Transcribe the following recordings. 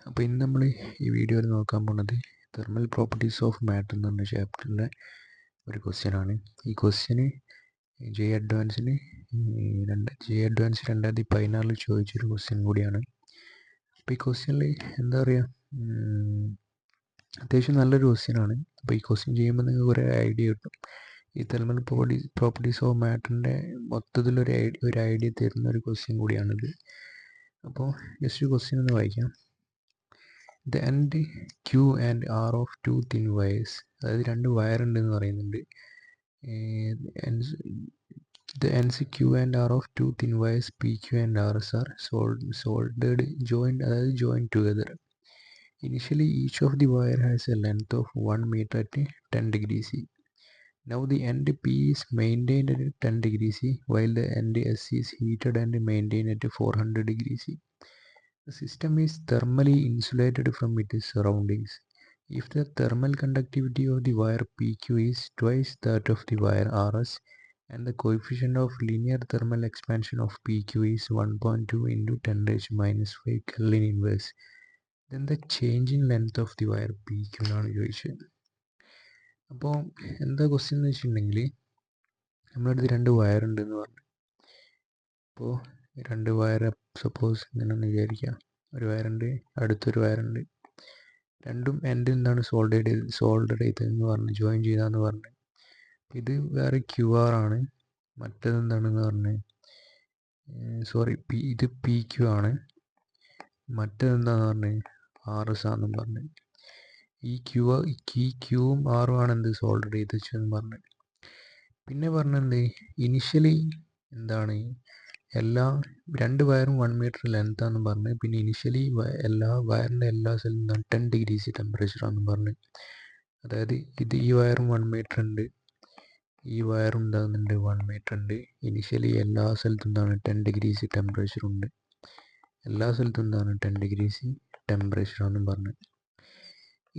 അപ്പോൾ ഇന്ന് നമ്മൾ ഈ വീഡിയോയിൽ നോക്കാൻ പോകുന്നത് തെർമൽ പ്രോപ്പർട്ടീസ് ഓഫ് മാറ്റർ എന്ന് പറഞ്ഞ ചാപ്റ്ററിലെ ഒരു ക്വസ്റ്റ്യൻ ആണ്. ഈ ക്വസ്റ്റ്യന് ജെ അഡ്വാൻസ് 2014 ചോദിച്ചൊരു ക്വസ്റ്റ്യൻ കൂടിയാണ്. അപ്പോൾ ഈ ക്വസ്റ്റ്യനിൽ എന്താ പറയുക, അത്യാവശ്യം നല്ലൊരു ക്വസ്റ്റ്യൻ ആണ്. അപ്പോൾ ഈ ക്വസ്റ്റ്യൻ ചെയ്യുമ്പോൾ നിങ്ങൾക്ക് കുറേ ഐഡിയ കിട്ടും. ഈ തെർമൽ പ്രോപ്പർട്ടീസ് ഓഫ് മാറ്ററിൻ്റെ മൊത്തത്തിലൊരു ഐഡിയ തരുന്ന ഒരു ക്വസ്റ്റ്യൻ കൂടിയാണിത്. അപ്പോൾ ജസ്റ്റ് ക്വസ്റ്റ്യൻ ഒന്ന് വായിക്കാം. The end Q and R of two thin wires, അതായത് രണ്ട് വയർ ഉണ്ടെന്ന് പറയുന്നുണ്ട്. The ends Q and R of two thin wires PQ and RS are joined together. Initially each of the wire has a length of 1 meter at 10 degrees C. Now the end P is maintained at 10 degrees C while the end S is heated and maintained at 400 degrees C. The system is thermally insulated from its surroundings. If the thermal conductivity of the wire PQ is twice that of the wire RS and the coefficient of linear thermal expansion of PQ is 1.2 into 10⁻⁵ Kelvin inverse, then the change in length of the wire PQ എന്നാണ് ചോദിച്ചത്. അപ്പോൾ എന്താ question എന്ന് വെച്ചിട്ടുണ്ടെങ്കിൽ, നമ്മളടുത്ത് രണ്ട് wire ഉണ്ടെന്ന് പറഞ്ഞു. അപ്പോൾ രണ്ട് വയർ സപ്പോസ് ഇങ്ങനെയൊന്ന് വിചാരിക്കാം. ഒരു വയറുണ്ട്, അടുത്തൊരു വയറുണ്ട്. രണ്ടും എൻഡിൽ നിന്നാണ് സോൾഡർ ചെയ്തതെന്ന് പറഞ്ഞു, ജോയിൻ ചെയ്താന്ന് പറഞ്ഞു. ഇത് വേറെ QR ആണ്, മറ്റേത് എന്താണെന്ന് പറഞ്ഞ് ഇത് PQ ആണ്, മറ്റേത് എന്താന്ന് പറഞ്ഞ് RS ആണെന്നും പറഞ്ഞു. ഈ ക്യൂവും ആറും ആണ് എന്ത് സോൾഡർ ചെയ്ത് വെച്ചെന്ന് പറഞ്ഞു. പിന്നെ പറഞ്ഞെന്ത്, ഇനിഷ്യലി എന്താണ് രണ്ട് വയറും 1 മീറ്റർ ലെങ്ത് ആണെന്ന് പറഞ്ഞ്. പിന്നെ ഇനിഷ്യലി വയറിൻ്റെ എല്ലാ സ്ഥലത്തും 10 ഡിഗ്രി C ടെമ്പറേച്ചർ ആണെന്ന് പറഞ്ഞ്. അതായത് ഈ വയറും 1 മീറ്റർ ഉണ്ട്, ഈ വയറും എന്താകുന്നുണ്ട് 1 മീറ്റർ ഉണ്ട്. ഇനിഷ്യലി എല്ലാ സ്ഥലത്തും 10 ഡിഗ്രി C ടെമ്പറേച്ചർ ഉണ്ട്, എല്ലാ സ്ഥലത്തും 10 ഡിഗ്രി C ടെമ്പറേച്ചർ ആണെന്നും പറഞ്ഞു.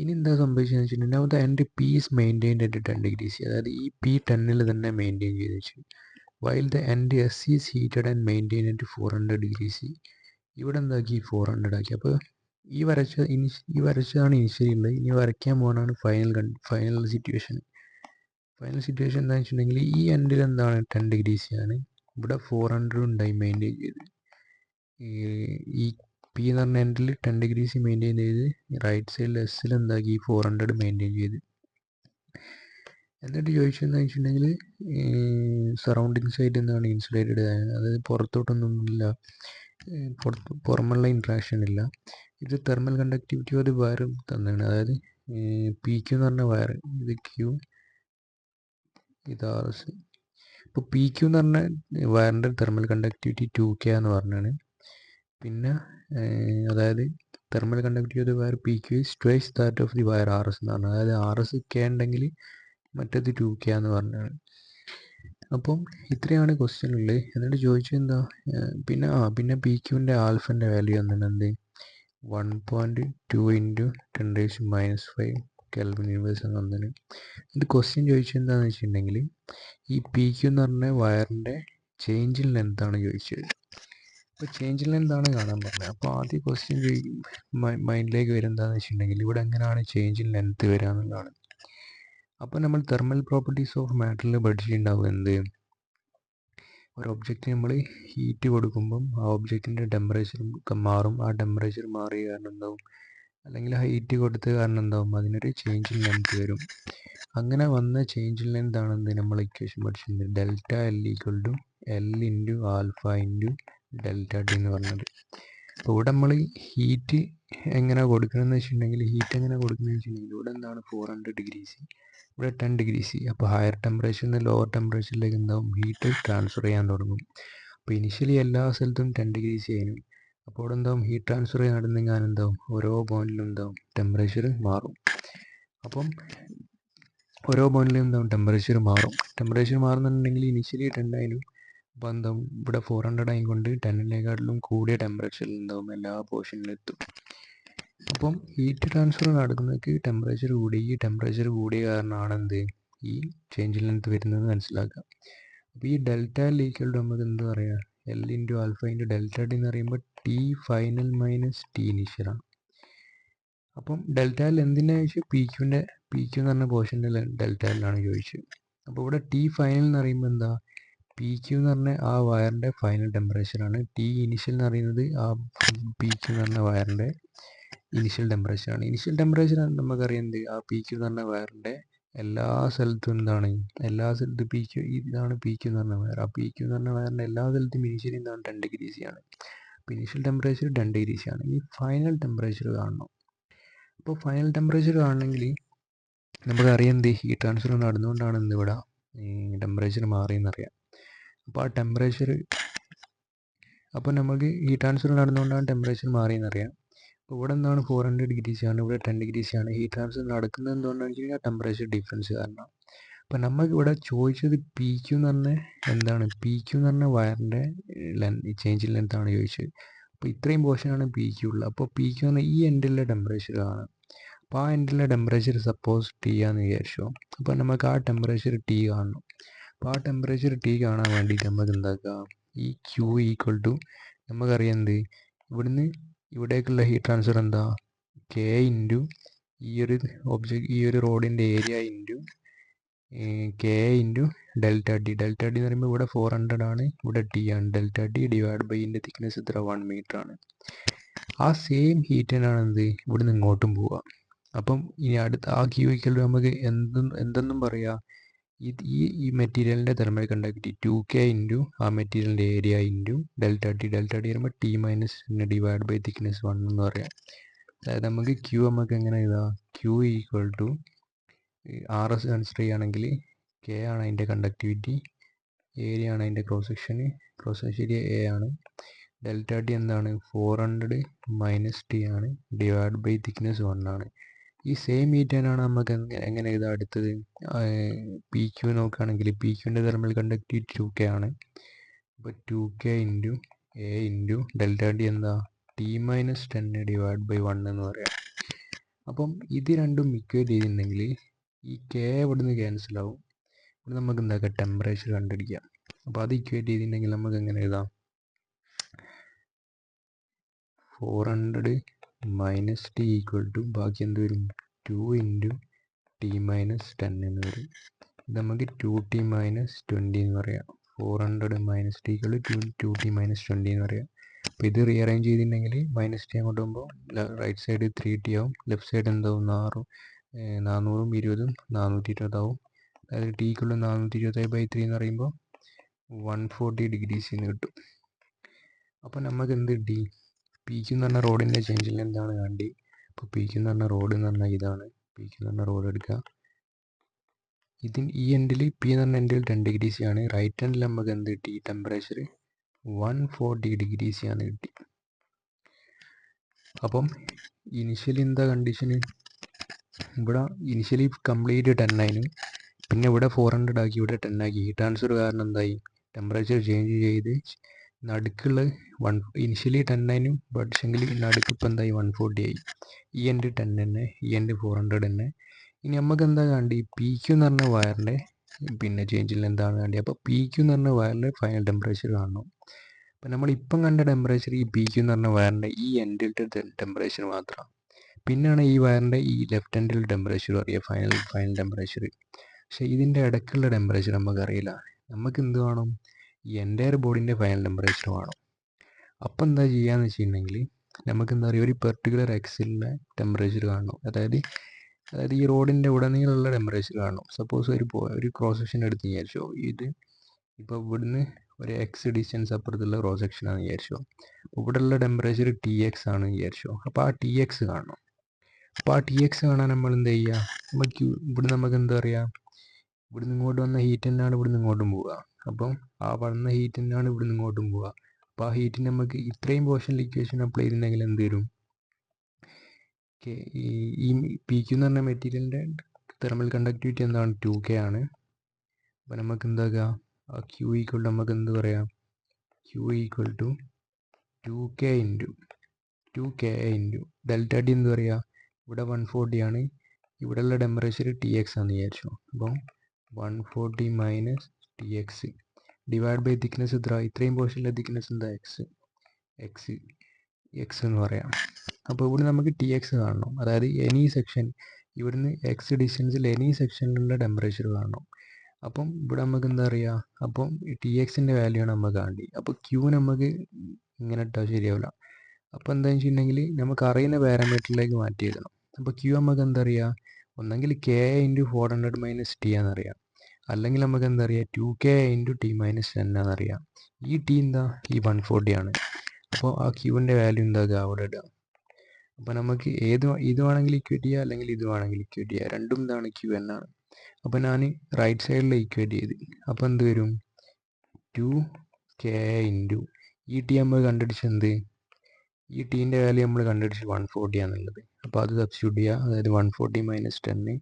ഇനി എന്താ സംഭവിച്ചതെന്ന് വെച്ചിട്ടുണ്ടെങ്കിൽ now the end P is maintained at 10 degree C, അതായത് ഈ P 10 തന്നെ മെയിൻറ്റെയിൻ ചെയ്ത് വെച്ചു. while the end S is heated and maintained at 400 degree C. ഇവിടെ എന്താക്കി 400 ആക്കി. അപ്പോൾ ഈ വരച്ചതാണ് ഇനിഷ്യലി ഉള്ളത്. ഇനി വരയ്ക്കാൻ പോകാനാണ് ഫൈനൽ സിറ്റുവേഷൻ. എന്താണെന്ന് വെച്ചിട്ടുണ്ടെങ്കിൽ ഈ എൻഡിൽ എന്താണ് 10 ഡിഗ്രി C ആണ്, ഇവിടെ 400 ഉണ്ടായി മെയിൻറ്റെയിൻ ചെയ്ത്. ഈ P എന്ന് പറഞ്ഞ എൻഡിൽ 10 ഡിഗ്രി C മെയിൻറ്റെയിൻ ചെയ്ത്, റൈറ്റ് സൈഡിൽ എസ്സിൽ എന്താക്കി 400 മെയിൻറ്റെയിൻ ചെയ്ത്. എന്നിട്ട് ചോദിച്ചതെന്ന് വെച്ചിട്ടുണ്ടെങ്കിൽ സറൗണ്ടിങ്സ് ആയിട്ട് എന്താണ് ഇൻസുലേറ്റഡ് ആയത്, അതായത് പുറത്തോട്ടൊന്നുമില്ല, പുറമുള്ള ഇൻട്രാക്ഷൻ ഇല്ല. ഇത് തെർമൽ കണ്ടക്ടിവിറ്റി ഒരു വയർ തന്നെയാണ്, അതായത് PQ എന്ന് പറഞ്ഞ വയർ, ഇത് Q, ഇത് RS. ഇപ്പോൾ PQ എന്ന് പറഞ്ഞ വയറിൻ്റെ തെർമൽ കണ്ടക്ടിവിറ്റി 2K എന്ന് പറഞ്ഞാണ്. പിന്നെ അതായത് thermal conductivity of the wire PQ is twice that of the wire RS എന്ന് പറഞ്ഞാൽ, അതായത് RS K ഉണ്ടെങ്കിൽ മറ്റേത് 2K എന്ന് പറഞ്ഞാണ്. അപ്പം ഇത്രയാണ് ക്വസ്റ്റ്യൻ ഉള്ളത്. എന്നിട്ട് ചോദിച്ചത് എന്താ, പിന്നെ PQൻ്റെ ആൽഫൻ്റെ വാല്യൂ എന്ത് 1.2 into 10⁻⁵ Kelvin inverse എന്ന് വന്നത്. ഇത് ക്വസ്റ്റ്യൻ ചോദിച്ചത് എന്താണെന്ന് വെച്ചിട്ടുണ്ടെങ്കിൽ, ഈ PQ എന്ന് പറഞ്ഞ വയറിൻ്റെ ചേഞ്ച് ഇൻ ലെങ്ത് ആണ് ചോദിച്ചത്. അപ്പോൾ ചേഞ്ച് ഇൻ ലെങ്ത് ആണ് കാണാൻ പറഞ്ഞത്. അപ്പോൾ ആദ്യം ക്വസ്റ്റ്യൻ മൈൻഡിലേക്ക് വരും എന്താണെന്ന് വെച്ചിട്ടുണ്ടെങ്കിൽ, ഇവിടെ എങ്ങനെയാണ് ചേഞ്ച് ഇൻ ലെങ്ത് വരിക എന്നുള്ളതാണ്. അപ്പോൾ നമ്മൾ തെർമൽ പ്രോപ്പർട്ടീസ് ഓഫ് മാറ്ററിൽ പഠിച്ചിട്ടുണ്ടാവും എന്ത്, ഒരു ഒബ്ജക്റ്റ് നമ്മൾ ഹീറ്റ് കൊടുക്കുമ്പം ആ ഒബ്ജക്റ്റിൻ്റെ ടെമ്പറേച്ചർ മാറും. ആ ടെമ്പറേച്ചർ മാറിയ കാരണം എന്താവും, അല്ലെങ്കിൽ ഹൈറ്റ് കൊടുത്ത കാരണം എന്താവും, അതിനൊരു ചേഞ്ച് ഇൻ ലെങ്ത് വരും. അങ്ങനെ വന്ന ചേഞ്ച് ഇൻ ലെങ്ത് ആണ് എന്ത് നമ്മൾ ഇക്വേഷൻ പഠിച്ചിട്ടുണ്ട്, delta L = L into alpha into delta T എന്ന് പറഞ്ഞത്. അപ്പോൾ ഇവിടെ നമ്മൾ ഹീറ്റ് എങ്ങനെയാണ് കൊടുക്കണമെന്ന് വെച്ചിട്ടുണ്ടെങ്കിൽ, ഇവിടെ എന്താണ് 400 ഡിഗ്രി C, ഇവിടെ 10 ഡിഗ്രി C. അപ്പോൾ ഹയർ ടെമ്പറേച്ചറിൽ നിന്ന് ലോവർ ടെമ്പറേച്ചറിലേക്ക് എന്താവും, ഹീറ്റ് ട്രാൻസ്ഫർ ചെയ്യാൻ തുടങ്ങും. അപ്പോൾ ഇനിഷ്യലി എല്ലാ സ്ഥലത്തും 10 ഡിഗ്രി C ആയിരുന്നു. അപ്പോൾ ഇവിടെ എന്താവും, ഹീറ്റ് ട്രാൻസ്ഫർ നടന്നെങ്കിൽ എന്താവും, ഓരോ പോയിന്റിലും എന്താവും ടെമ്പറേച്ചർ മാറും. അപ്പം ഓരോ പോയിന്റിലും എന്താവും ടെമ്പറേച്ചർ മാറുന്നുണ്ടെങ്കിൽ ഇനിഷ്യലി 10 ആയാലും, അപ്പോൾ എന്താവും ഇവിടെ 400 ആയിക്കൊണ്ട് 10-നെക്കാട്ടിലും കൂടിയ ടെമ്പറേച്ചറിൽ എന്താവും എല്ലാ പോർഷനിലെത്തും. അപ്പം ഹീറ്റ് ട്രാൻസ്ഫർ നടക്കുന്നതൊക്കെ ടെമ്പറേച്ചർ കൂടി, ഈ ടെമ്പറേച്ചർ കൂടിയ കാരണമാണ് എന്ത് ഈ ചേഞ്ച് ഇൻ ലെങ്ത് വരുന്നത് മനസ്സിലാക്കാം. അപ്പോൾ ഈ ഡെൽറ്റ L = നമുക്ക് എന്ത് പറയാം, L into alpha into delta T എന്ന് പറയുമ്പോൾ T ഫൈനൽ മൈനസ് T ഇനീഷ്യലാണ്. അപ്പം ഡെൽറ്റ എൽ എന്തിനാ ചോദിച്ചാൽ പി ക്യൂ എന്ന് പറഞ്ഞ പോർഷൻ്റെ ഡെൽറ്റ എല്ലാണ് ചോദിച്ചത്. അപ്പോൾ ഇവിടെ ടി ഫൈനൽ എന്ന് പറയുമ്പോൾ എന്താ, പി ക്യൂ എന്ന് പറഞ്ഞ ആ വയറിൻ്റെ ഫൈനൽ ടെമ്പറേച്ചറാണ്. ടി ഇനിഷ്യൽ എന്ന് പറയുന്നത് ആ പി ക്യൂ എന്ന് പറഞ്ഞ വയറിൻ്റെ ഇനിഷ്യൽ ടെമ്പറേച്ചറാണ്. ഇനിഷ്യൽ ടെമ്പറേച്ചർ നമുക്കറിയാം എന്ത്, ആ പി ക്യൂ എന്ന് പറഞ്ഞ വയറിൻ്റെ എല്ലാ സ്ഥലത്തും എന്താണ്, എല്ലാ സ്ഥലത്തും പി ക്യൂ, ഇതാണ് പി ക്യൂ എന്ന് പറഞ്ഞ വയർ. ആ പി ക്യൂ എന്ന് പറഞ്ഞ വയറിൻ്റെ എല്ലാ സ്ഥലത്തും ഇനിഷ്യൽ എന്താണ് 10 ഡിഗ്രീസ് ആണ്. അപ്പോൾ ഇനിഷ്യൽ ടെമ്പറേച്ചർ 10 ഡിഗ്രീസ് ആണ്. ഈ ഫൈനൽ ടെമ്പറേച്ചർ കാണണം. അപ്പോൾ ഫൈനൽ ടെമ്പറേച്ചർ കാണണമെങ്കിൽ നമുക്കറിയാം എന്ത്, ഹീറ്റ് ട്രാൻസ്ഫർ നടന്നുകൊണ്ടാണ് എന്ത് ഇവിടെ ടെമ്പറേച്ചർ മാറിയെന്നറിയാം. അപ്പോൾ ആ ടെമ്പറേച്ചർ, അപ്പോൾ നമുക്ക് ഹീറ്റ് ട്രാൻസ്ഫർ നടന്നുകൊണ്ടാണ് ടെമ്പറേച്ചർ മാറിയെന്നറിയാം. അപ്പോൾ ഇവിടെ എന്താണ് 400 ഡിഗ്രീസ് ആണ്, ഇവിടെ 10 ഡിഗ്രീസ് ആണ്. ഹീറ്റ് ട്രാൻസ്ഫർ നടക്കുന്നത് എന്തുകൊണ്ടാണെന്ന് വെച്ച് കഴിഞ്ഞാൽ ടെമ്പറേച്ചർ ഡിഫറൻസ് കാരണം. അപ്പോൾ നമുക്ക് ഇവിടെ ചോദിച്ചത് പി ക്യൂ എന്ന് പറഞ്ഞ എന്താണ്, പി ക്യൂ എന്ന് പറഞ്ഞ വയറിൻ്റെ ചേഞ്ച് ഇൻ ലെങ്ത് ആണ് ചോദിച്ചത്. അപ്പോൾ ഇത്രയും പോർഷനാണ് പി ക്യൂ ഉള്ളത്. അപ്പോൾ പി ക്യൂ എന്ന് ഈ എൻഡിലെ ടെമ്പറേച്ചർ ആണ്. അപ്പോൾ ആ എൻഡിലെ ടെമ്പറേച്ചർ സപ്പോസ് ടി ആണെന്ന് വിചാരിച്ചു. അപ്പോൾ നമുക്ക് ആ ടെമ്പറേച്ചർ ടി കാണണം. അപ്പോൾ ആ ടെമ്പറേച്ചർ ടി കാണാൻ വേണ്ടിയിട്ട് നമുക്ക് എന്താക്കുക, ഈ ക്യൂ ഈക്വൽ ടു നമുക്കറിയാം എന്ത്, ഇവിടുന്ന് ഇവിടേക്കുള്ള ഹീറ്റ് ട്രാൻസ്ഫർ എന്താ, കെ ഇൻറ്റു ഈ ഒരു റോഡിൻ്റെ area into K into delta T. Delta T എന്ന് പറയുമ്പോൾ ഇവിടെ 400 ആണ്, ഇവിടെ ടി ആണ്. ഡെൽറ്റ ടി ഡിവൈഡ് ബൈ ഇതിൻ്റെ തിക്നെസ് എത്ര, 1 മീറ്റർ ആണ്. ആ സെയിം ഹീറ്റ് തന്നെയാണ് എന്ത് ഇവിടുന്ന് ഇങ്ങോട്ടും പോവുക. അപ്പം ഇനി അടുത്ത ആ ക്യൂ ഈക്വൽ നമുക്ക് എന്തെന്നും പറയാം, ഈ മെറ്റീരിയലിൻ്റെ തെർമൽ കണ്ടക്ടിവിറ്റി 2K ഇൻറ്റു ആ മെറ്റീരിയലിൻ്റെ area into delta T. Delta T പറയുമ്പോൾ T minus divide by thickness 1 എന്ന് പറയാം. അതായത് നമുക്ക് ക്യൂ നമുക്ക് എങ്ങനെ എഴുതാം, Q equal to RS consider ചെയ്യുകയാണെങ്കിൽ കെ ആണ് അതിൻ്റെ കണ്ടക്ടിവിറ്റി, ഏരിയ ആണ് അതിൻ്റെ ക്രോസ് സെക്ഷൻ ഏരിയ എ ആണ്. ഡെൽറ്റ ടി എന്താണ് 400 മൈനസ് ടി ആണ് ഡിവൈഡ് ബൈ തിക്നെസ് 1 ആണ്. ഈ സെയിം ഹീറ്റ് തന്നെയാണ് നമുക്ക് എങ്ങനെ എഴുതാം അടുത്തത്. പി ക്യൂ നോക്കുകയാണെങ്കിൽ പി ക്യൂൻ്റെ തെർമൽ കണ്ടക്ടിവിറ്റി 2K ആണ്. അപ്പോൾ 2K into A into delta T എന്താ ടി മൈനസ് 10 ഡിവൈഡ് ബൈ 1 എന്ന് പറയാം. അപ്പം ഇത് രണ്ടും ഇക്വേറ്റ് ചെയ്തിട്ടുണ്ടെങ്കിൽ ഈ കെ ഇവിടുന്ന് ക്യാൻസലാവും. ഇവിടെ നമുക്ക് എന്താക്കാം, ടെമ്പറേച്ചർ കണ്ടുപിടിക്കാം. അപ്പോൾ അത് ഇക്വേറ്റ് ചെയ്തിട്ടുണ്ടെങ്കിൽ നമുക്ക് എങ്ങനെ എഴുതാം, 400 മൈനസ് ടി ഈക്വൽ ടു ബാക്കി എന്ത് വരും, 2 ഇൻറ്റു ടി മൈനസ് 10 എന്ന് വരും. ഇത് നമുക്ക് 2T മൈനസ് 20 എന്ന് പറയാം. 400 minus T equal to 2T minus 20 എന്ന് പറയാം. അപ്പോൾ ഇത് റീഅറേഞ്ച് ചെയ്തിട്ടുണ്ടെങ്കിൽ മൈനസ് ടി അങ്ങോട്ട് പോകുമ്പോൾ റൈറ്റ് സൈഡ് 3T ആവും, ലെഫ്റ്റ് സൈഡ് എന്താവും 400ഉം 20ഉം 420 ആവും. അതായത് ടി ഈക്വൽ ടു 427/3 എന്ന് പറയുമ്പോൾ 140 ഡിഗ്രീസ് എന്ന് കിട്ടും. അപ്പോൾ നമുക്ക് എന്ത് കിട്ടി, പി ക്യൂ എന്ന് പറഞ്ഞ റോഡിൻ്റെ ചേഞ്ചിൽ എന്താണ് വേണ്ടി. അപ്പോൾ പി ക്യൂ എന്ന് പറഞ്ഞ റോഡ് എന്ന് പറഞ്ഞാൽ ഇതാണ്. പി ക്യൂ എന്ന് പറഞ്ഞ റോഡ് എടുക്കുക. ഈ എൻഡിൽ പി എന്ന് പറഞ്ഞ എൻഡിൽ 10 ഡിഗ്രീസ് ആണ്. റൈറ്റ് ഹാൻഡിൽ നമുക്ക് എന്ത് കിട്ടി, ടെമ്പറേച്ചർ 140 ഡിഗ്രീസ് ആണ് കിട്ടി. അപ്പം ഇനിഷ്യലി എന്താ കണ്ടീഷന്, ഇവിടെ ഇനിഷ്യലി കംപ്ലീറ്റ് 10 ആയിരുന്നു, പിന്നെ ഇവിടെ 400 ആക്കി, ഇവിടെ 10 ആക്കി. ഹീറ്റ് ട്രാൻസ്ഫർ കാരണം എന്തായി, ടെമ്പറേച്ചർ ചേഞ്ച് ചെയ്ത് നടുക്കുള്ള ഇനിഷ്യലി 10 ആയിരുന്നു, പക്ഷെങ്കിൽ നടുക്ക് ഇപ്പം എന്തായി 140 ആയി. ഈ എൻഡ് 10 തന്നെ, ഈ എൻഡ് 400 തന്നെ. ഇനി നമുക്ക് എന്താ വേണ്ടി, പി ക്യൂ എന്ന് പറഞ്ഞ വയറിൻ്റെ പിന്നെ ചേഞ്ചിൽ എന്താണ് വേണ്ടി. അപ്പോൾ പി ക്യൂ എന്ന് പറഞ്ഞ വയറിൻ്റെ ഫൈനൽ ടെമ്പറേച്ചർ കാണണം. അപ്പോൾ നമ്മളിപ്പം കണ്ട ടെമ്പറേച്ചർ ഈ പി ക്യൂ എന്ന് പറഞ്ഞ വയറിൻ്റെ ഈ എൻഡിലത്തെ ടെമ്പറേച്ചർ മാത്രമാണ്. പിന്നെയാണ് ഈ വയറിൻ്റെ ഈ ലെഫ്റ്റ് എൻഡിൽ ടെമ്പറേച്ചർ അറിയാം, ഫൈനൽ ടെമ്പറേച്ചർ. പക്ഷേ ഇതിൻ്റെ ഇടയ്ക്കുള്ള ടെമ്പറേച്ചർ നമുക്കറിയില്ല. നമുക്ക് എന്ത് വേണം, ഈ എൻ്റയർ ബോഡീൻ്റെ ഫൈനൽ ടെമ്പറേച്ചർ വേണം. അപ്പം എന്താ ചെയ്യാന്ന് വെച്ചിട്ടുണ്ടെങ്കിൽ നമുക്ക് എന്താ പറയുക, ഒരു പെർട്ടിക്കുലർ എക്സിലിൻ്റെ ടെമ്പറേച്ചർ കാണണം. അതായത് ഈ റോഡിൻ്റെ ഉടനീളമുള്ള ടെമ്പറേച്ചർ കാണണം. സപ്പോസ് ഒരു ക്രോസ് സെക്ഷൻ എടുത്ത് വിചാരിച്ചോ, ഇത് ഇപ്പോൾ ഇവിടുന്ന് ഒരു എക്സ് ഡിസ്റ്റൻസ് അപ്പുറത്തുള്ള ക്രോസ് സെക്ഷൻ ആണെന്ന് വിചാരിച്ചോ. അപ്പോൾ ഇവിടെയുള്ള ടെമ്പറേച്ചർ TX ആണെന്ന് വിചാരിച്ചോ. അപ്പോൾ ആ TX കാണണം. അപ്പോൾ ആ TX കാണാൻ നമ്മൾ എന്താ ചെയ്യുക, ഇവിടെ നമുക്ക് എന്താ പറയുക, ഇവിടുന്ന് ഇങ്ങോട്ട് വന്ന ഹീറ്റ് തന്നെയാണ് ഇവിടുന്ന് ഇങ്ങോട്ടും പോവുക. അപ്പം ആ വന്ന ഹീറ്റ് തന്നെയാണ് ഇവിടുന്ന് ഇങ്ങോട്ടും പോവുക. അപ്പോൾ ആ ഹീറ്റിന് നമുക്ക് ഇത്രയും പോർഷനിൽ ഇക്വേഷൻ അപ്ലൈ ചെയ്തിട്ടുണ്ടെങ്കിൽ എന്ത് വരും, ഈ പി ക്യൂ എന്ന് പറഞ്ഞ മെറ്റീരിയലിൻ്റെ തെർമൽ കണ്ടക്ടിവിറ്റി എന്താണ് 2K ആണ്. അപ്പോൾ നമുക്ക് എന്താക്കുക, ആ ക്യൂ ഈക്വൽ ടു നമുക്ക് എന്ത് പറയാം, Q equal to 2K into delta T എന്ത് പറയുക, ഇവിടെ 140 ആണ്, ഇവിടെയുള്ള ടെമ്പറേച്ചർ TX ആണെന്ന് വിചാരിച്ചു. അപ്പോൾ 140 minus TX divide by thickness എത്ര, ഇത്രയും പോർഷനിലെ തിക്നെസ് എന്താ, എക്സ് എന്ന് പറയാം. അപ്പോൾ ഇവിടെ നമുക്ക് ടി എക്സ് കാണണം, അതായത് എനി സെക്ഷൻ ഇവിടുന്ന് എക്സ് ഡിസ്റ്റൻസിൽ എനി സെക്ഷനിലുള്ള ടെമ്പറേച്ചർ കാണണം. അപ്പം ഇവിടെ നമുക്ക് എന്താ പറയുക, അപ്പം ടി എക്സിൻ്റെ വാല്യൂ ആണ് നമുക്ക് കാണേണ്ടത്. അപ്പോൾ ക്യൂ നമുക്ക് ഇങ്ങനെ ഇട്ടാൽ ശരിയാവില്ല. അപ്പോൾ എന്താണെന്ന് വെച്ചിട്ടുണ്ടെങ്കിൽ നമുക്ക് അറിയുന്ന പാരാമീറ്ററിലേക്ക് മാറ്റി എഴുതണം. അപ്പോൾ ക്യൂ നമുക്ക് എന്താ പറയുക, ഒന്നെങ്കിൽ കെ ഇൻറ്റു 400 മൈനസ് ടി ആണെന്നറിയാം, അല്ലെങ്കിൽ നമുക്ക് എന്താ പറയുക 2K ഇൻറ്റു ടി മൈനസ് 10 ആണെന്നറിയാം. ഈ ടി എന്താ, ഈ 140 ആണ്. അപ്പോൾ ആ ക്യൂവിൻ്റെ വാല്യൂ എന്താക്കുക അവിടെ ഇടുക. അപ്പോൾ നമുക്ക് ഇത് വേണമെങ്കിൽ ഇക്വേറ്റ് ചെയ്യുക, അല്ലെങ്കിൽ ഇത് വേണമെങ്കിൽ ഇക്വേറ്റ് ചെയ്യുക, രണ്ടും എന്താണ് ക്യൂ എന്നാണ്. അപ്പോൾ ഞാൻ റൈറ്റ് സൈഡിൽ ഇക്വേറ്റ് ചെയ്ത്, അപ്പോൾ എന്ത് വരും 2K ഇൻറ്റു ഈ ടി നമ്മൾ കണ്ടുപിടിച്ചെന്ത്, ഈ ടീൻ്റെ വാല്യൂ നമ്മൾ കണ്ടുപിടിച്ച് 140 ആണെന്നുള്ളത്. അപ്പോൾ അത് സബ്സ്റ്റിറ്റ്യൂട്ട് ചെയ്യുക, അതായത് 140 മൈനസ് 10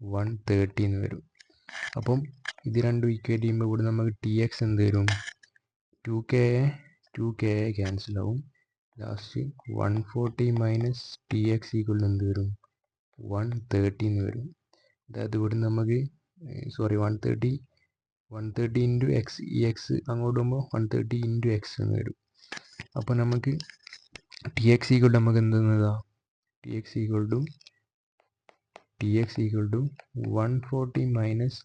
130 എന്ന് വരും. അപ്പം ഇത് രണ്ടും ഇക്വേറ്റ് ചെയ്യുമ്പോൾ ഇവിടെ നമുക്ക് ടി എക്സ് എന്ത് വരും, 2K ക്യാൻസൽ ആവും. Last 140 minus T X equal എന്ത് വരും, 130 എന്ന് വരും. അതായത് ഇവിടെ നമുക്ക് 130 ഇൻറ്റു എക്സ്, ഈ എക്സ് അങ്ങോട്ട് പോകുമ്പോൾ 130 ഇൻറ്റു എക്സ് എന്ന് വരും. അപ്പോൾ നമുക്ക് ടി എക്സ് ഈക്വൽ നമുക്ക് എന്തെന്നതാ, T X equal to 140 minus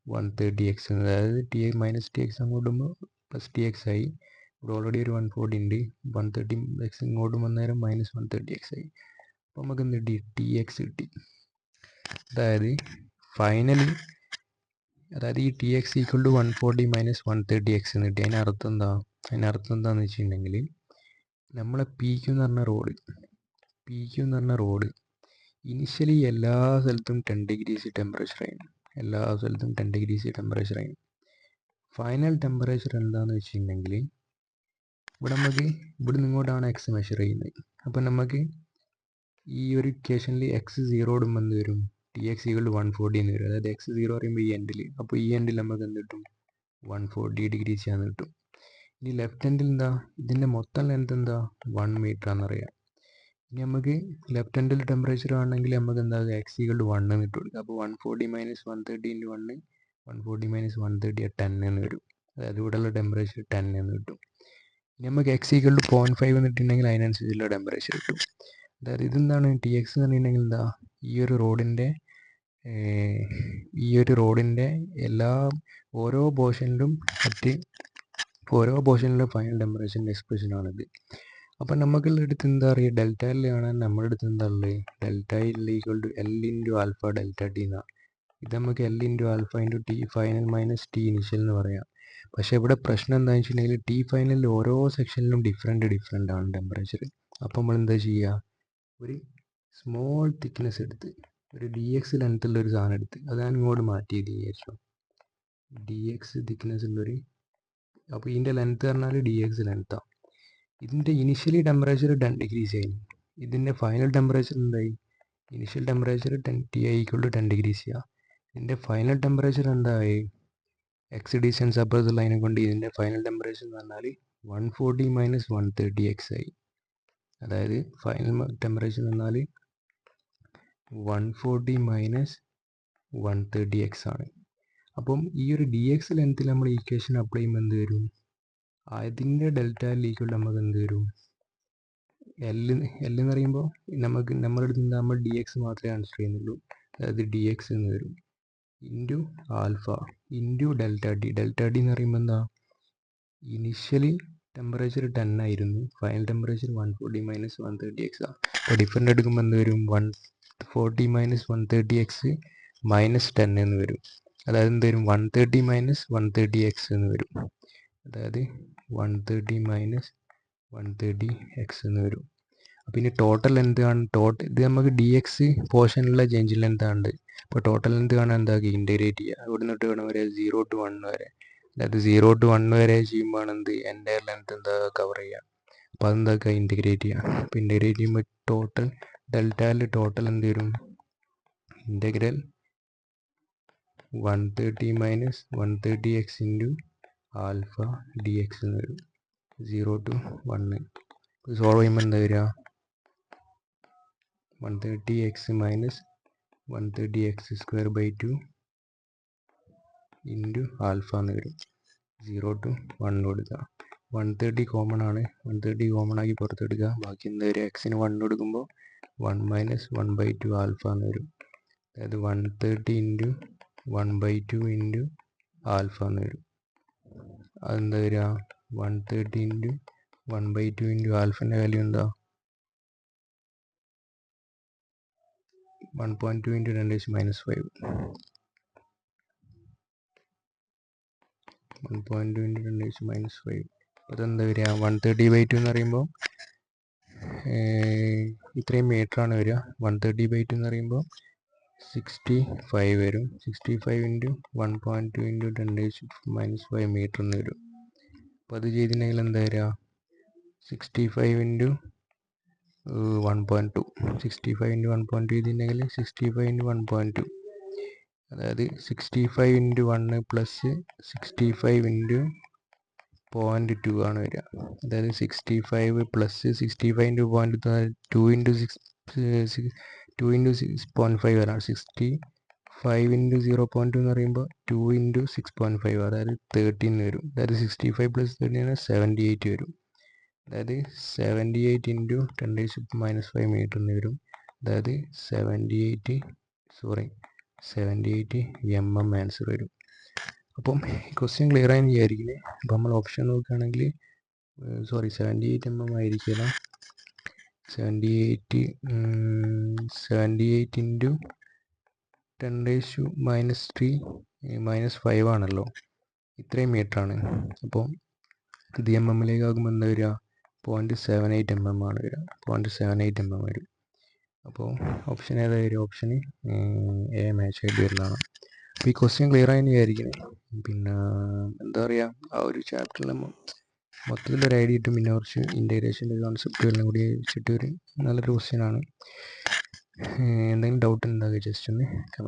130 X, അതായത് മൈനസ് ടി എക്സ് അങ്ങോട്ട് പോകുമ്പോൾ പ്ലസ് ടി എക്സ് ആയി. ഇവിടെ ഓൾറെഡി ഒരു 140 ഉണ്ട്, 130 എക്സ് ഇങ്ങോട്ടും വന്നേരം മൈനസ് 130 എക്സ് ആയി. അപ്പോൾ നമുക്ക് എന്ത് കിട്ടി, ടി എക്സ് കിട്ടി. അതായത് ഫൈനലി, അതായത് ഈ T X equal to 140 minus 130 X എന്ന് കിട്ടി. അതിനർത്ഥം എന്താണെന്ന് വെച്ചിട്ടുണ്ടെങ്കിൽ നമ്മളെ പി ക്യു എന്ന് പറഞ്ഞ റോഡ് ഇനിഷ്യലി എല്ലാ സ്ഥലത്തും 10 ഡിഗ്രീസ് ടെമ്പറേച്ചർ ആയിരുന്നു. ഫൈനൽ ടെമ്പറേച്ചർ എന്താണെന്ന് വെച്ചിട്ടുണ്ടെങ്കിൽ ഇവിടെ നിന്ന് ഇങ്ങോട്ടാണ് എക്സ് മെഷർ ചെയ്യുന്നത്. അപ്പം നമുക്ക് ഈ ഒരു ഇക്വേഷനിൽ എക്സ് 0 ഇടുമ്പോൾ എന്ത് വരും, ടി എക്സ് ഈക്വൽ ടു 140 എന്ന് വരും. അതായത് എക്സ് 0 പറയുമ്പോൾ ഈ എൻഡിൽ, അപ്പോൾ ഈ എൻഡിൽ നമുക്ക് എന്ത് കിട്ടും, 140 ഡിഗ്രീസ് ആണെന്ന് കിട്ടും. ഇനി ലെഫ്റ്റ് ഹാൻഡിൽ എന്താ, ഇതിൻ്റെ മൊത്തം ലെങ്ത് എന്താ, 1 മീറ്റർ ആണെന്നറിയാം. ഇനി നമുക്ക് ലെഫ്റ്റ് ഹാൻഡിൽ ടെമ്പറേച്ചർ ആണെങ്കിൽ നമുക്ക് എന്താ, എക്സ് ഈക്വൽ ടു 1 എന്ന് കിട്ടും. അപ്പോൾ 140 മൈനസ് 130 ഇൻറ്റു 1, 140 മൈനസ് 130 10 എന്ന് വരും. അതായത് ഇവിടെയുള്ള ടെമ്പറേച്ചർ 10 എന്ന് കിട്ടും. ഇനി നമുക്ക് എക്സ് ഈക്വൽ ടു 0.5 എന്ന് ഇട്ടിട്ടുണ്ടെങ്കിൽ അതിനനുസരിച്ചുള്ള ടെമ്പറേച്ചർ കിട്ടും. അതായത് ഇതെന്താണ്, ടി എക്സ് എന്ന് പറഞ്ഞിട്ടുണ്ടെങ്കിൽ എന്താ, ഈ ഒരു റോഡിൻ്റെ എല്ലാ ഓരോ പോർഷനിലും ഫൈനൽ ടെമ്പറേച്ചറിൻ്റെ എക്സ്പ്രഷനാണിത്. അപ്പം നമുക്കുള്ള അടുത്ത് എന്താ പറയുക, ഡെൽറ്റ എൽ കാണാൻ നമ്മുടെ അടുത്ത് എന്താ ഉള്ളത്, delta L equal to L into alpha delta T എന്നാണ്. ഇത് നമുക്ക് L into alpha into T final minus T initial എന്ന് പറയാം. പക്ഷേ ഇവിടെ പ്രശ്നം എന്താണെന്ന് വെച്ചിട്ടുണ്ടെങ്കിൽ ടി ഫൈനലിൽ ഓരോ സെക്ഷനിലും ഡിഫറെൻ്റ് ആണ് ടെമ്പറേച്ചർ. അപ്പം നമ്മൾ എന്താ ചെയ്യുക, ഒരു സ്മോൾ തിക്നെസ് എടുത്ത് ഒരു ഡി എക്സ് ലെങ്ത്തുള്ള ഒരു സാധനം എടുത്ത് അതാണ് ഇങ്ങോട്ട് മാറ്റിയത് വിചാരിച്ചു, ഡി എക്സ് തിക്നെസ് ഉള്ളൊരു, അപ്പോൾ ഇതിൻ്റെ ലെങ്ത്ത് പറഞ്ഞാൽ ഡി എക്സ് ലെങ്ത്താണ്. ഇതിൻ്റെ ഇനിഷ്യലി ടെമ്പറേച്ചർ 10 ഡിഗ്രീസ് ആയിരുന്നു. ഇതിൻ്റെ ഫൈനൽ ടെമ്പറേച്ചർ എന്തായി, initial temperature T I equal to 10 degrees ചെയ്യുക. ഇതിൻ്റെ ഫൈനൽ ടെമ്പറേച്ചർ എന്തായി, എക്സ് ഡിസ്റ്റൻസ് അപ്പുറത്തുള്ള അതിനെ കൊണ്ട് ഇതിൻ്റെ ഫൈനൽ ടെമ്പറേച്ചർ എന്ന് പറഞ്ഞാൽ 140 മൈനസ് 130 എക്സ് ആയി. അതായത് ഫൈനൽ ടെമ്പറേച്ചർ എന്ന് പറഞ്ഞാൽ 140 മൈനസ് 130 എക്സ് ആണ്. അപ്പം ഈ ഒരു ഡി എക്സ് ലെങ്ത്തിൽ നമ്മൾ ഈക്വേഷൻ അപ്ലൈ ചെയ്യുമ്പോൾ എന്ത് വരും, അതിൻ്റെ ഡെൽറ്റ എൽ ഈക്വൽ നമുക്ക് എന്ത് വരും, എൽ എന്ന് പറയുമ്പോൾ നമ്മുടെ അടുത്ത് നമ്മൾ ഡി എക്സ് മാത്രമേ കൺസിഡർ ചെയ്യുന്നുള്ളൂ. അതായത് ഡി എക്സ് എന്ന് വരും into alpha into delta T എന്ന് പറയുമ്പോൾ എന്താ, ഇനിഷ്യലി ടെമ്പറേച്ചർ 10 ആയിരുന്നു, ഫൈനൽ ടെമ്പറേച്ചർ 140 മൈനസ് 130 എക്സ് ആണ്. അപ്പോൾ ഡിഫറൻറ്റ് എടുക്കുമ്പോൾ എന്ത് വരും, 140 മൈനസ് 130 എക്സ് മൈനസ് 10 എന്ന് വരും. അതായത് എന്ത് വരും, 130 മൈനസ് 130 എക്സ് എന്ന് വരും. അതായത് 130 മൈനസ് 130 എക്സ് എന്ന് വരും. അപ്പോൾ ഇനി ടോട്ടൽ ലെങ്ത് കാണും, ഇത് നമുക്ക് ഡി എക്സ് പോർഷനിലുള്ള ചേഞ്ച് ലെങ്ത് ആണ്. അപ്പോൾ ടോട്ടൽ ലെങ്ത് കാണാൻ എന്താക്കി ഇൻറ്റഗ്രേറ്റ് ചെയ്യുക, ഇവിടെ നിന്നിട്ട് വേണം വരെ 0 to 1 വരെ. അതായത് 0 to 1 വരെ ചെയ്യുമ്പോൾ എന്ത് എൻ്റെ ലെങ്ത് എന്താ കവർ ചെയ്യുക. അപ്പോൾ അതെന്താക്കുക ഇൻറ്റഗ്രേറ്റ് ചെയ്യുക. അപ്പോൾ ഇൻറ്റഗ്രേറ്റ് ചെയ്യുമ്പോൾ ടോട്ടൽ എന്ത് വരും, integral 130 minus 130 X into alpha D X എന്ന് വരും 0 to 1. സോൾവ് ചെയ്യുമ്പോൾ എന്താ വരിക, 130 X minus 130 X square by 2 into alpha എന്ന് വരും 0 to 1 കൊടുക്കുക. 130 കോമൺ ആണ്, 130 കോമൺ ആക്കി പുറത്തെടുക്കുക. ബാക്കി എന്താ വരിക, എക്സിന് 1 കൊടുക്കുമ്പോൾ 1 മൈനസ് 1/2 ആൽഫ എന്ന് വരും. അതായത് 130 ഇൻറ്റു 1/2 ഇൻറ്റു ആൽഫ എന്ന് വരും. അതെന്താ വരിക, 130 ഇൻറ്റു 1/2 ഇൻറ്റു ആൽഫൻ്റെ വാല്യൂ എന്താ, 1.2 ഇൻറ്റു 10⁻⁵. 1.2 ഇൻറ്റു 10⁻⁵. അതെന്താ വരിക, 130/2 എന്ന് പറയുമ്പോൾ ഇത്രയും മീറ്ററാണ് വരിക. 130/2 എന്ന് പറയുമ്പോൾ 65 വരും. 65 ഇൻറ്റു 1.2 ഇൻറ്റു 10⁻⁵ മീറ്റർ എന്ന് വരും. അപ്പോൾ അത് ചെയ്തിട്ടുണ്ടെങ്കിൽ എന്താ വരിക, 65 ഇൻറ്റു 1.2, 65 ഇൻറ്റു 1.2 ചെയ്തിട്ടുണ്ടെങ്കിൽ 65 ഇൻറ്റു 1.2, അതായത് 65 ഇൻറ്റു 1 പ്ലസ് 65 ഇൻറ്റു 0.2 ആണ് വരിക. അതായത് 65 പ്ലസ് 65 ഇൻറ്റു 0.2 2 ഇൻറ്റു 6.5 വരാം. 65 ഇൻറ്റു 0.2 എന്ന് പറയുമ്പോൾ 2 ഇൻറ്റു 6.5, അതായത് 13 വരും. അതായത് 65 പ്ലസ് 13 78 വരും. അതായത് 78 ഇൻറ്റു 10⁻⁵ മീറ്റർ എന്ന് വരും. അതായത് 78 mm ആൻസർ വരും. അപ്പം ഈ ക്വസ്റ്റ്യൻ ക്ലിയർ ആയി വിചാരിക്കുന്നത്. അപ്പം നമ്മൾ ഓപ്ഷൻ നോക്കുകയാണെങ്കിൽ 78 mm ആയിരിക്കില്ല, 78 ഇൻറ്റു 10⁻³ -5 ആണല്ലോ, ഇത്രയും മീറ്ററാണ്. അപ്പോൾ ഇത് MM-ലേക്ക് ആകുമ്പോൾ എന്താ വരിക, 0.78 mm ആണ് വരിക. 0.78 mm വരും. അപ്പോൾ ഓപ്ഷൻ ഏതാ വരിക, ഓപ്ഷൻ എ മാച്ച് ആയിട്ട് വരുന്നതാണ്. അപ്പോൾ ഈ ക്വസ്റ്റ്യൻ ക്ലിയർ ആയി വിചാരിക്കുന്നത്. പിന്നെ എന്താ പറയുക, ആ ഒരു ചാപ്റ്ററിൽ മൊത്തത്തിലൊരു ഐഡിയ കിട്ടും. പിന്നെ കുറച്ച് ഇൻറ്റഗ്രേഷൻ്റെ കോൺസെപ്റ്റുകളും കൂടി വെച്ചിട്ട് ഒരു നല്ലൊരു ക്വസ്റ്റ്യനാണ്. എന്തെങ്കിലും ഡൗട്ട് ഉണ്ടാകുക ജസ്റ്റ് ഒന്ന് കമൻറ്റ്